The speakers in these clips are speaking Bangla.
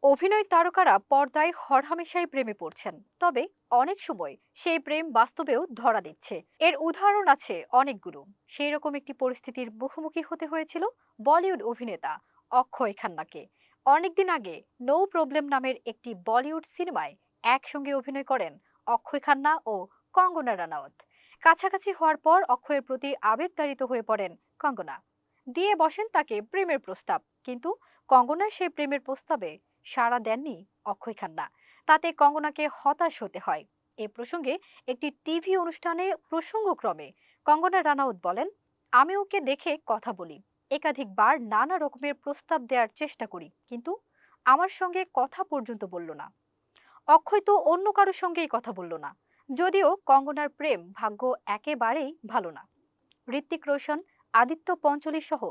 অভিনয় তারকারা পর্দায় হরহামেশাই প্রেমে পড়ছেন, তবে অনেক সময় সেই প্রেম বাস্তবেও ধরা দিচ্ছে। এর উদাহরণ আছে অনেকগুলো। সেই রকম একটি পরিস্থিতির মুখোমুখি হতে হয়েছিল বলিউড অভিনেতা অক্ষয় খান্নাকে। অনেকদিন আগে নো প্রবলেম নামের একটি বলিউড সিনেমায় একসঙ্গে অভিনয় করেন অক্ষয় খান্না ও কঙ্গনা রানাউত। কাছাকাছি হওয়ার পর অক্ষয়ের প্রতি আবেগতাড়িত হয়ে পড়েন কঙ্গনা, দিয়ে বসেন তাকে প্রেমের প্রস্তাব। কিন্তু কঙ্গনার সেই প্রেমের প্রস্তাবে সাড়া দেননি অক্ষয় খান্না। তাতে কঙ্গনাকে হতাশ হতে হয়। এ প্রসঙ্গে একটি টিভি অনুষ্ঠানে প্রসঙ্গক্রমে কঙ্গনা রানাউত বলেন, আমি ওকে দেখে কথা বলি, একাধিকবার নানা রকমের প্রস্তাব দেওয়ার চেষ্টা করি, কিন্তু আমার সঙ্গে কথা পর্যন্ত বলল না। অক্ষয় তো অন্য কারোর সঙ্গেই কথা বলল না। যদিও কঙ্গনার প্রেম ভাগ্য একেবারেই ভালো না। ঋত্বিক রোশন, আদিত্য পঞ্চলি সহ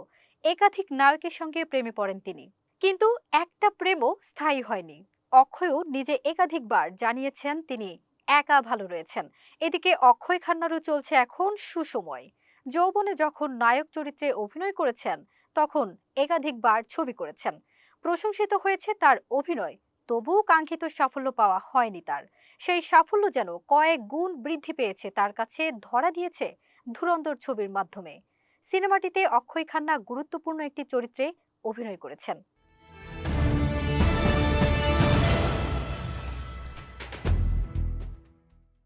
একাধিক নায়কের সঙ্গে প্রেমে পড়েন তিনি, কিন্তু একটা প্রেমও স্থায়ী হয়নি। অক্ষয়ও নিজে একাধিকবার জানিয়েছেন তিনি একা ভালো রয়েছেন। এদিকে অক্ষয় খান্নারও চলছে এখন সুসময়। যৌবনে যখন নায়ক চরিত্রে অভিনয় করেছেন, তখন একাধিকবার ছবি করেছেন, প্রশংসিত হয়েছে তার অভিনয়। তবুও কাঙ্ক্ষিত সাফল্য পাওয়া হয়নি তার। সেই সাফল্য যেন কয়েক গুণ বৃদ্ধি পেয়েছে তার কাছে ধরা দিয়েছে ধুরন্ধর ছবির মাধ্যমে। সিনেমাটিতে অক্ষয় খান্না গুরুত্বপূর্ণ একটি চরিত্রে অভিনয় করেছেন।